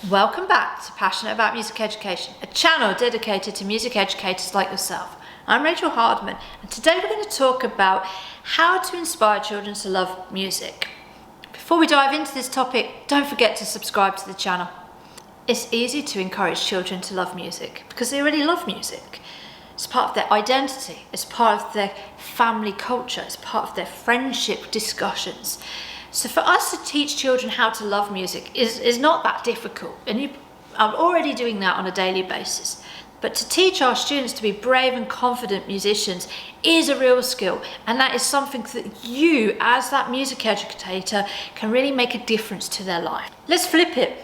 Welcome back to Passionate About Music Education, a channel dedicated to music educators like yourself. I'm Rachel Hardman, and today we're going to talk about how to inspire children to love music. Before we dive into this topic, don't forget to subscribe to the channel. It's easy to encourage children to love music because they already love music. It's part of their identity, it's part of their family culture, it's part of their friendship discussions. So for us to teach children how to love music is not that difficult, and you are already doing that on a daily basis. But to teach our students to be brave and confident musicians is a real skill, and that is something that you, as that music educator, can really make a difference to their life. Let's flip it.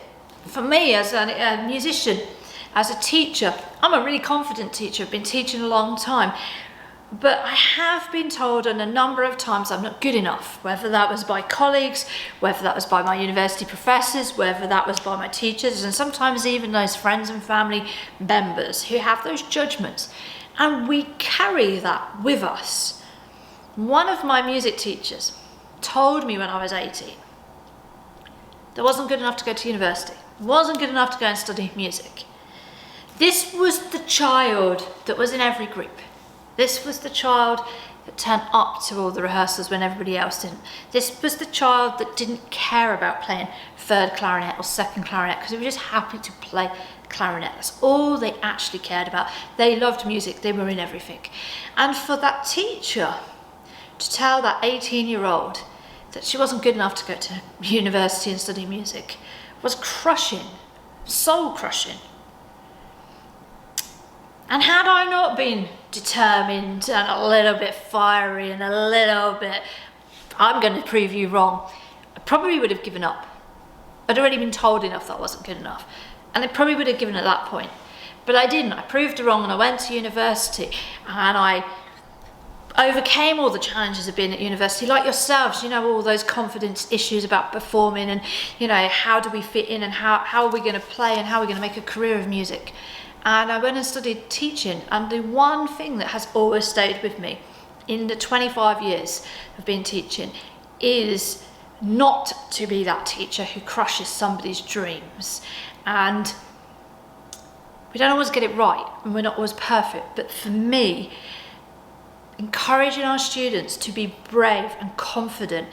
For me, as a musician, as a teacher, I'm a really confident teacher. I've been teaching a long time. But I have been told a number of times I'm not good enough, whether that was by colleagues, whether that was by my university professors, whether that was by my teachers, and sometimes even those friends and family members who have those judgments. And we carry that with us. One of my music teachers told me when I was 18 that I wasn't good enough to go to university, wasn't good enough to go and study music. This was the child that was in every group. This was the child that turned up to all the rehearsals when everybody else didn't. This was the child that didn't care about playing third clarinet or second clarinet because they were just happy to play clarinet. That's all they actually cared about. They loved music, they were in everything. And for that teacher to tell that 18-year-old that she wasn't good enough to go to university and study music was crushing, soul crushing. And had I not been determined and a little bit fiery and a little bit, I'm going to prove you wrong, I probably would have given up. I'd already been told enough that I wasn't good enough. And I probably would have given at that point. But I didn't. I proved her wrong and I went to university and I overcame all the challenges of being at university. Like yourselves, you know, all those confidence issues about performing and, you know, how do we fit in and how are we going to play and how are we going to make a career of music. And I went and studied teaching, and the one thing that has always stayed with me in the 25 years of being teaching is not to be that teacher who crushes somebody's dreams. And we don't always get it right, and we're not always perfect, but for me, encouraging our students to be brave and confident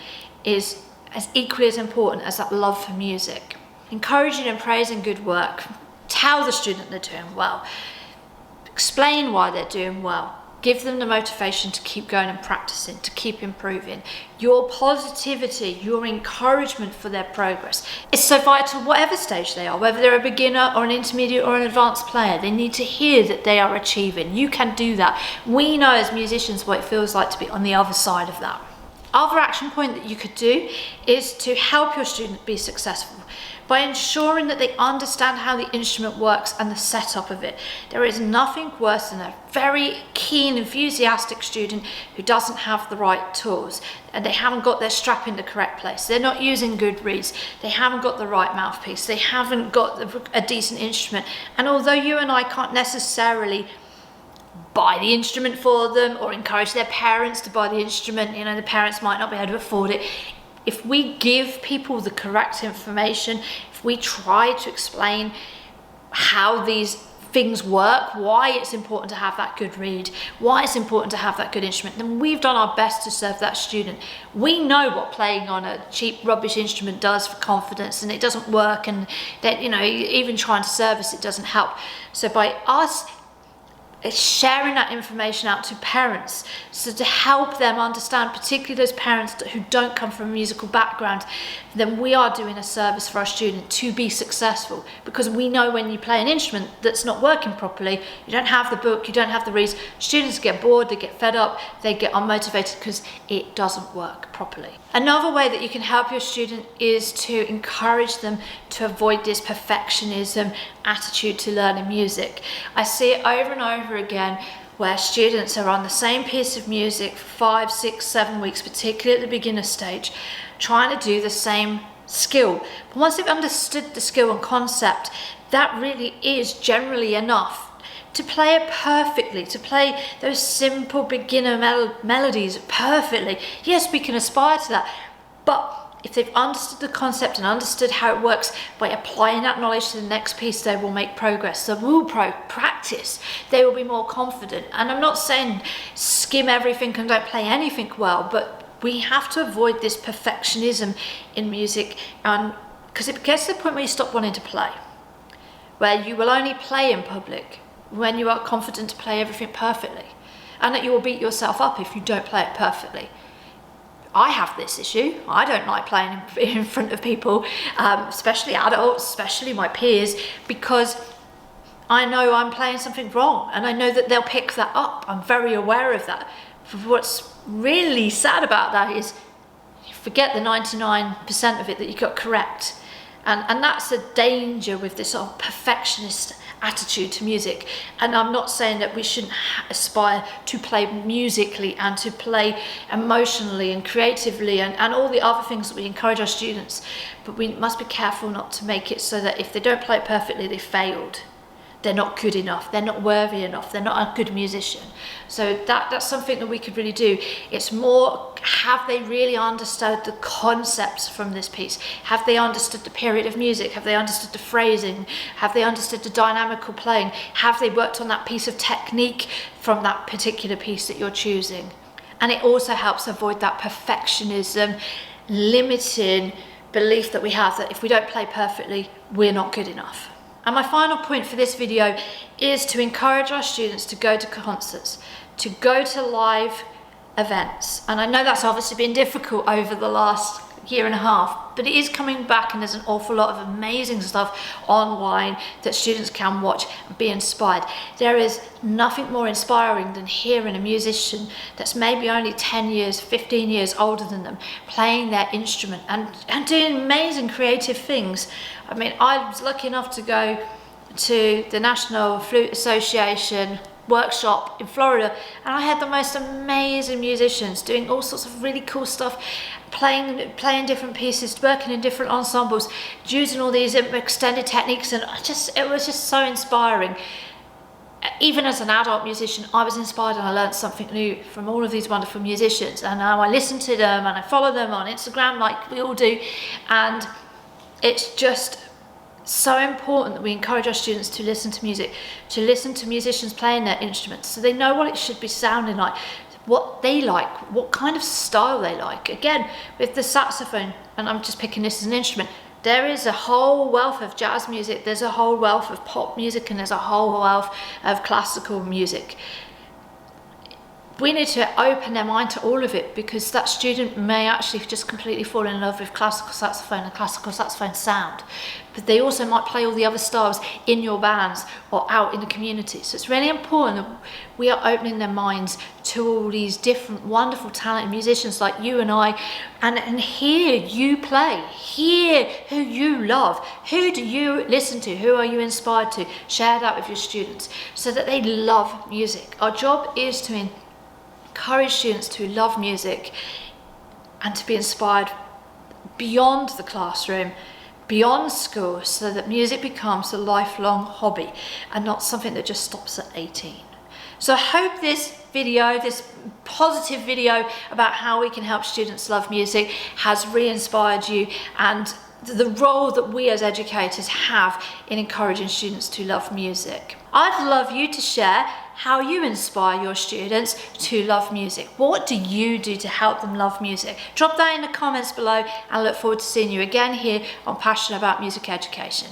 is as equally as important as that love for music. Encouraging and praising good work. Tell the student they're doing well. Explain why they're doing well. Give them the motivation to keep going and practicing, to keep improving. Your positivity, your encouragement for their progress is so vital whatever stage they are, whether they're a beginner or an intermediate or an advanced player. They need to hear that they are achieving. You can do that. We know as musicians what it feels like to be on the other side of that. Other action point that you could do is to help your student be successful by ensuring that they understand how the instrument works and the setup of it. There is nothing worse than a very keen, enthusiastic student who doesn't have the right tools and they haven't got their strap in the correct place. They're not using good reeds. They haven't got the right mouthpiece. They haven't got a decent instrument. And although you and I can't necessarily buy the instrument for them or encourage their parents to buy the instrument, you know, the parents might not be able to afford it. If we give people the correct information, if we try to explain how these things work, why it's important to have that good reed, why it's important to have that good instrument, then we've done our best to serve that student. We know what playing on a cheap rubbish instrument does for confidence, and it doesn't work, and that, you know, even trying to service it doesn't help. So by us sharing that information out to parents, so to help them understand, particularly those parents who don't come from a musical background, then we are doing a service for our student to be successful, because we know when you play an instrument that's not working properly, you don't have the book, you don't have the reeds, students get bored, they get fed up, they get unmotivated because it doesn't work properly. Another way that you can help your student is to encourage them to avoid this perfectionism attitude to learning music. I see it over and over again where students are on the same piece of music for 5, 6, 7 weeks, particularly at the beginner stage, trying to do the same skill. But once they've understood the skill and concept, that really is generally enough to play it perfectly, to play those simple beginner melodies perfectly. Yes, we can aspire to that, but if they've understood the concept and understood how it works, by applying that knowledge to the next piece, they will make progress. They will practice. They will be more confident. And I'm not saying skim everything and don't play anything well, but we have to avoid this perfectionism in music, and because it gets to the point where you stop wanting to play, where you will only play in public when you are confident to play everything perfectly, and that you will beat yourself up if you don't play it perfectly. I have this issue. I don't like playing in front of people, especially adults, especially my peers, because I know I'm playing something wrong, and I know that they'll pick that up. I'm very aware of that. What's really sad about that is you forget the 99% of it that you got correct. And that's a danger with this sort of perfectionist attitude to music. And I'm not saying that we shouldn't aspire to play musically and to play emotionally and creatively and all the other things that we encourage our students, but we must be careful not to make it so that if they don't play it perfectly, they failed. They're not good enough, they're not worthy enough, they're not a good musician. So that's something that we could really do. It's more, have they really understood the concepts from this piece? Have they understood the period of music? Have they understood the phrasing? Have they understood the dynamical playing? Have they worked on that piece of technique from that particular piece that you're choosing? And it also helps avoid that perfectionism, limiting belief that we have that if we don't play perfectly, we're not good enough. And my final point for this video is to encourage our students to go to concerts, to go to live events. And I know that's obviously been difficult over the last year and a half, but it is coming back, and there's an awful lot of amazing stuff online that students can watch and be inspired. There is nothing more inspiring than hearing a musician that's maybe only 10 years, 15 years older than them, playing their instrument and doing amazing creative things. I mean, I was lucky enough to go to the National Flute Association workshop in Florida, and I had the most amazing musicians doing all sorts of really cool stuff, playing different pieces, working in different ensembles, using all these extended techniques, and it was just so inspiring. Even as an adult musician, I was inspired and I learned something new from all of these wonderful musicians, and now I listen to them and I follow them on Instagram like we all do, and it's just so important that we encourage our students to listen to music, to listen to musicians playing their instruments so they know what it should be sounding like, what they like, what kind of style they like. Again, with the saxophone, and I'm just picking this as an instrument, there is a whole wealth of jazz music, there's a whole wealth of pop music, and there's a whole wealth of classical music. We need to open their mind to all of it, because that student may actually just completely fall in love with classical saxophone and classical saxophone sound, but they also might play all the other styles in your bands or out in the community. So it's really important that we are opening their minds to all these different wonderful talented musicians like you and I, and hear you play, hear who you love, who do you listen to, who are you inspired to. Share that with your students so that they love music. Our job is to encourage students to love music and to be inspired beyond the classroom, beyond school, so that music becomes a lifelong hobby and not something that just stops at 18. So I hope this video, this positive video about how we can help students love music, has re-inspired you, and the role that we as educators have in encouraging students to love music. I'd love you to share how you inspire your students to love music. What do you do to help them love music? Drop that in the comments below, and I look forward to seeing you again here on Passionate About Music Education.